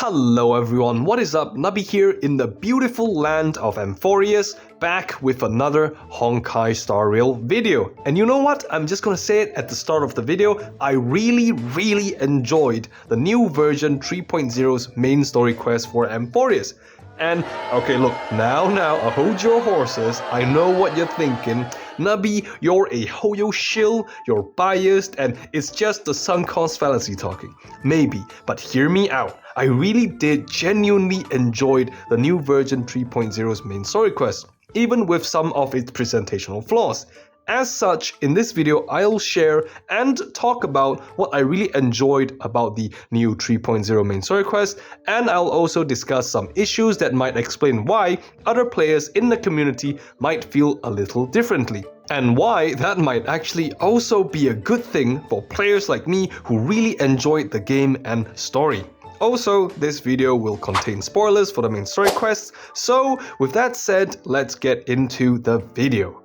Hello everyone, what is up? Nubby here in the beautiful land of Amphoreus, back with another Honkai Star Rail video. And you know what? I'm just gonna say it at the start of the video. I really enjoyed the new version 3.0's main story quest for Amphoreus. And okay, look, now, hold your horses. I know what you're thinking. Nubby, you're a Hoyo shill, you're biased, and it's just the sunk cost fallacy talking. Maybe, but hear me out. I really did genuinely enjoy the new version 3.0's main story quest, even with some of its presentational flaws. As such, in this video, I'll share and talk about what I really enjoyed about the new 3.0 main story quest, and I'll also discuss some issues that might explain why other players in the community might feel a little differently, and why that might actually also be a good thing for players like me who really enjoyed the game and story. Also, this video will contain spoilers for the main story quests, so with that said, let's get into the video.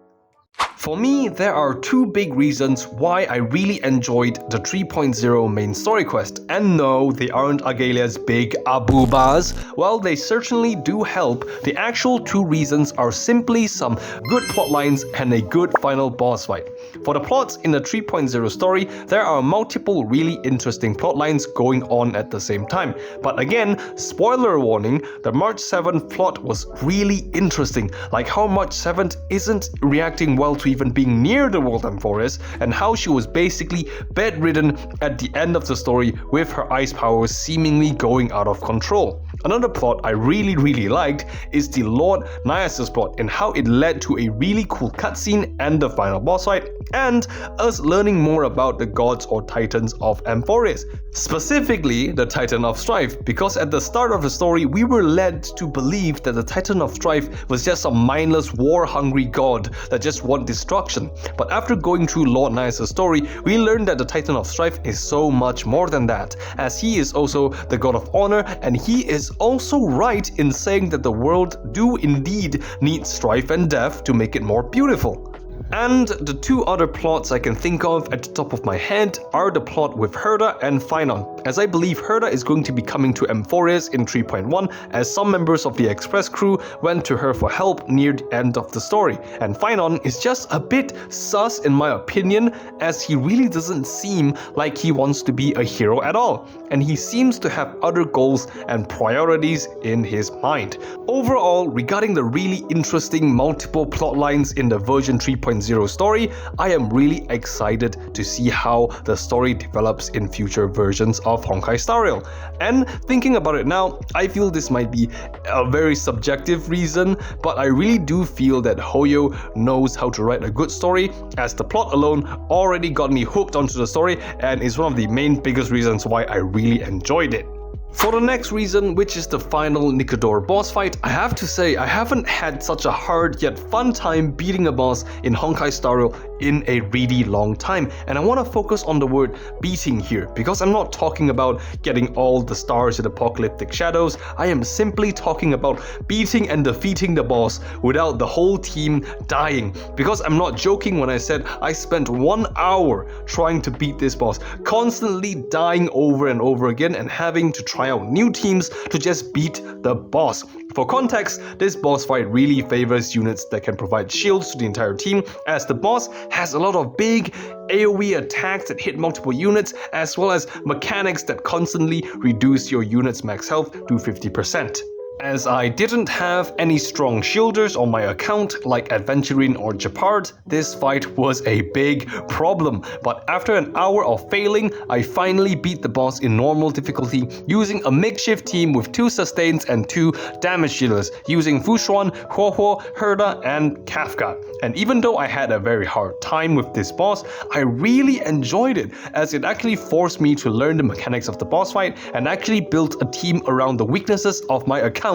For me, there are two big reasons why I really enjoyed the 3.0 main story quest. And no, they aren't Agalia's big aboobas. Well, they certainly do help. The actual two reasons are simply some good plotlines and a good final boss fight. For the plots in the 3.0 story, there are multiple really interesting plotlines going on at the same time. But again, spoiler warning, the March 7th plot was really interesting, like how March 7th isn't reacting well to even being near the world Amphoreus, and how she was basically bedridden at the end of the story with her ice powers seemingly going out of control. Another plot I really liked is the Lord Niasus plot and how it led to a really cool cutscene and the final boss fight, and us learning more about the gods or titans of Amphoreus, specifically the Titan of Strife, because at the start of the story we were led to believe that the Titan of Strife was just some mindless war-hungry god that just wanted destruction. But after going through Lord Niasus' story, we learned that the Titan of Strife is so much more than that, as he is also the god of honor, and he is also right in saying that the world do indeed need strife and death to make it more beautiful. And the two other plots I can think of at the top of my head are the plot with Herda and Phynon, as I believe Herda is going to be coming to Amphoreus in 3.1, as some members of the Express crew went to her for help near the end of the story. And Phynon is just a bit sus in my opinion, as he really doesn't seem like he wants to be a hero at all, and he seems to have other goals and priorities in his mind. Overall, regarding the really interesting multiple plot lines in the version 3.0 story, I am really excited to see how the story develops in future versions of Honkai Star Rail. And thinking about it now, I feel this might be a very subjective reason, but I really do feel that Hoyo knows how to write a good story, as the plot alone already got me hooked onto the story and is one of the biggest reasons why I really enjoyed it. For the next reason, which is the final Nikador boss fight, I have to say I haven't had such a hard yet fun time beating a boss in Honkai Star Rail in a really long time. And I want to focus on the word beating here, because I'm not talking about getting all the stars in Apocalyptic Shadows. I am simply talking about beating and defeating the boss without the whole team dying. Because I'm not joking when I said I spent 1 hour trying to beat this boss, constantly dying over and over again and having to try out new teams to just beat the boss. For context, this boss fight really favors units that can provide shields to the entire team, as the boss has a lot of big AoE attacks that hit multiple units, as well as mechanics that constantly reduce your unit's max health to 50%. As I didn't have any strong shielders on my account like Adventurine or Japard, this fight was a big problem. But after an hour of failing, I finally beat the boss in normal difficulty using a makeshift team with 2 sustains and 2 damage dealers, using Fushuan, Huohuo, Herda, and Kafka. And even though I had a very hard time with this boss, I really enjoyed it, as it actually forced me to learn the mechanics of the boss fight and actually built a team around the weaknesses of my account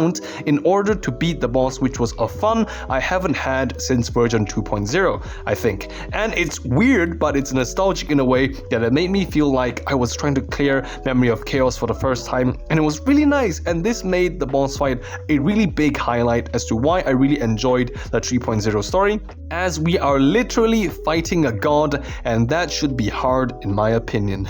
in order to beat the boss, which was a fun I haven't had since version 2.0, I think. And it's weird, but it's nostalgic in a way that it made me feel like I was trying to clear Memory of Chaos for the first time, and it was really nice, and this made the boss fight a really big highlight as to why I really enjoyed the 3.0 story, as we are literally fighting a god, and that should be hard in my opinion.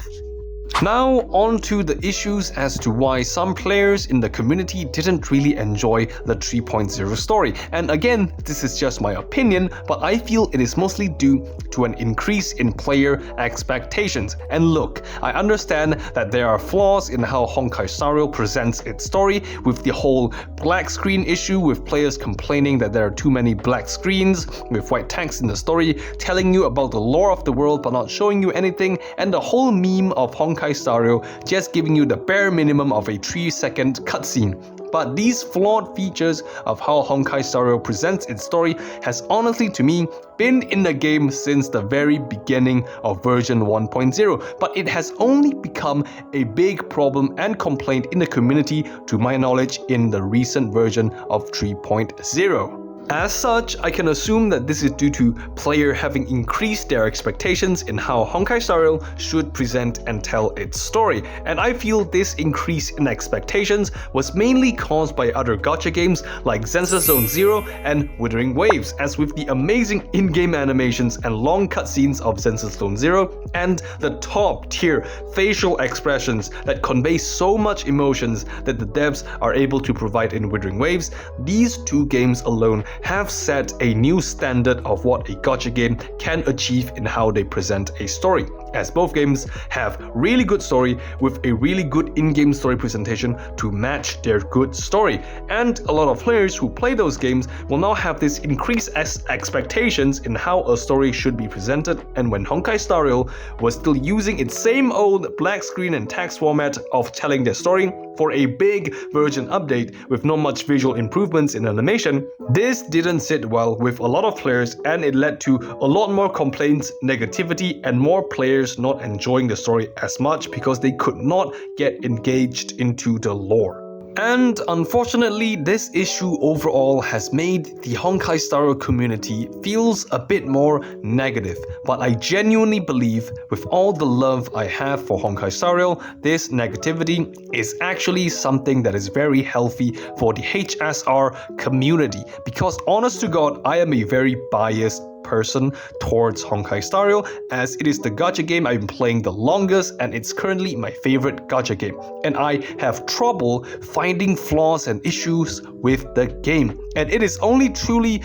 Now on to the issues as to why some players in the community didn't really enjoy the 3.0 story. And again, this is just my opinion, but I feel it is mostly due to an increase in player expectations. And look, I understand that there are flaws in how Honkai Star Rail presents its story, with the whole black screen issue, with players complaining that there are too many black screens with white text in the story, telling you about the lore of the world but not showing you anything, and the whole meme of Honkai Star Rail just giving you the bare minimum of a 3-second cutscene. But these flawed features of how Honkai Star Rail presents its story has honestly, to me, been in the game since the very beginning of version 1.0, but it has only become a big problem and complaint in the community, to my knowledge, in the recent version of 3.0. As such, I can assume that this is due to player having increased their expectations in how Honkai Star Rail should present and tell its story, and I feel this increase in expectations was mainly caused by other gacha games like Zensus Zone Zero and Wuthering Waves, as with the amazing in-game animations and long cutscenes of Zensus Zone Zero and the top-tier facial expressions that convey so much emotions that the devs are able to provide in Wuthering Waves. These two games alone have set a new standard of what a gacha game can achieve in how they present a story, as both games have really good story with a really good in-game story presentation to match their good story. And a lot of players who play those games will now have this increased expectations in how a story should be presented, and when Honkai Star Rail was still using its same old black screen and text format of telling their story for a big version update with not much visual improvements in animation, this didn't sit well with a lot of players, and it led to a lot more complaints, negativity, and more players not enjoying the story as much because they could not get engaged into the lore. And unfortunately, this issue overall has made the Honkai Star Rail community feels a bit more negative, but I genuinely believe, with all the love I have for Honkai Star Rail, this negativity is actually something that is very healthy for the HSR community, because honest to God, I am a very biased person towards Honkai Star Rail, as it is the gacha game I've been playing the longest, and it's currently my favorite gacha game, and I have trouble finding flaws and issues with the game. And it is only truly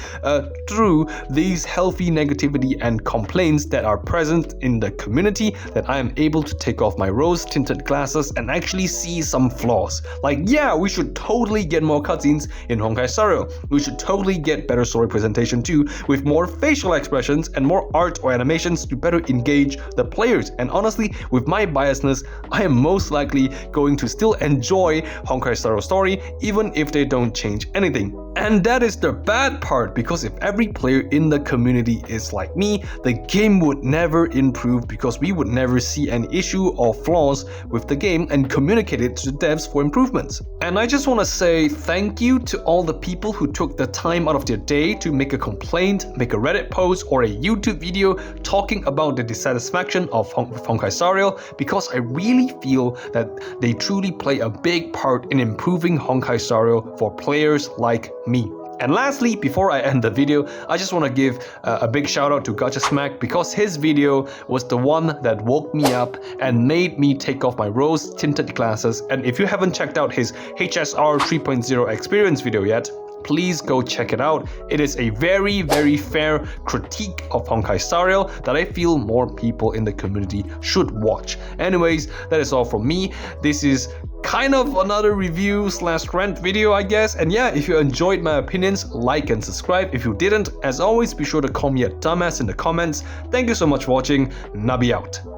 through these healthy negativity and complaints that are present in the community that I am able to take off my rose-tinted glasses and actually see some flaws. Like, yeah, we should totally get more cutscenes in Honkai Star Rail. We should totally get better story presentation too, with more facial expressions and more art or animations to better engage the players. And honestly, with my biasness, I am most likely going to still enjoy Honkai Star Rail story even if they don't change anything. And that is the bad part, because if every player in the community is like me, the game would never improve, because we would never see an issue or flaws with the game and communicate it to the devs for improvements. And I just want to say thank you to all the people who took the time out of their day to make a complaint, make a Reddit post or a YouTube video talking about the dissatisfaction of Honkai Star Rail, because I really feel that they truly play a big part in improving Honkai Star Rail for players like me. And lastly, before I end the video, I just want to give a big shout out to Gacha Smack, because his video was the one that woke me up and made me take off my rose tinted glasses. And if you haven't checked out his HSR 3.0 experience video yet, please go check it out. It is a very, very fair critique of Honkai Star Rail that I feel more people in the community should watch. Anyways, that is all from me. This is kind of another review / rant video, I guess. And yeah, if you enjoyed my opinions, like and subscribe. If you didn't, as always, be sure to call me a dumbass in the comments. Thank you so much for watching. Nubby out.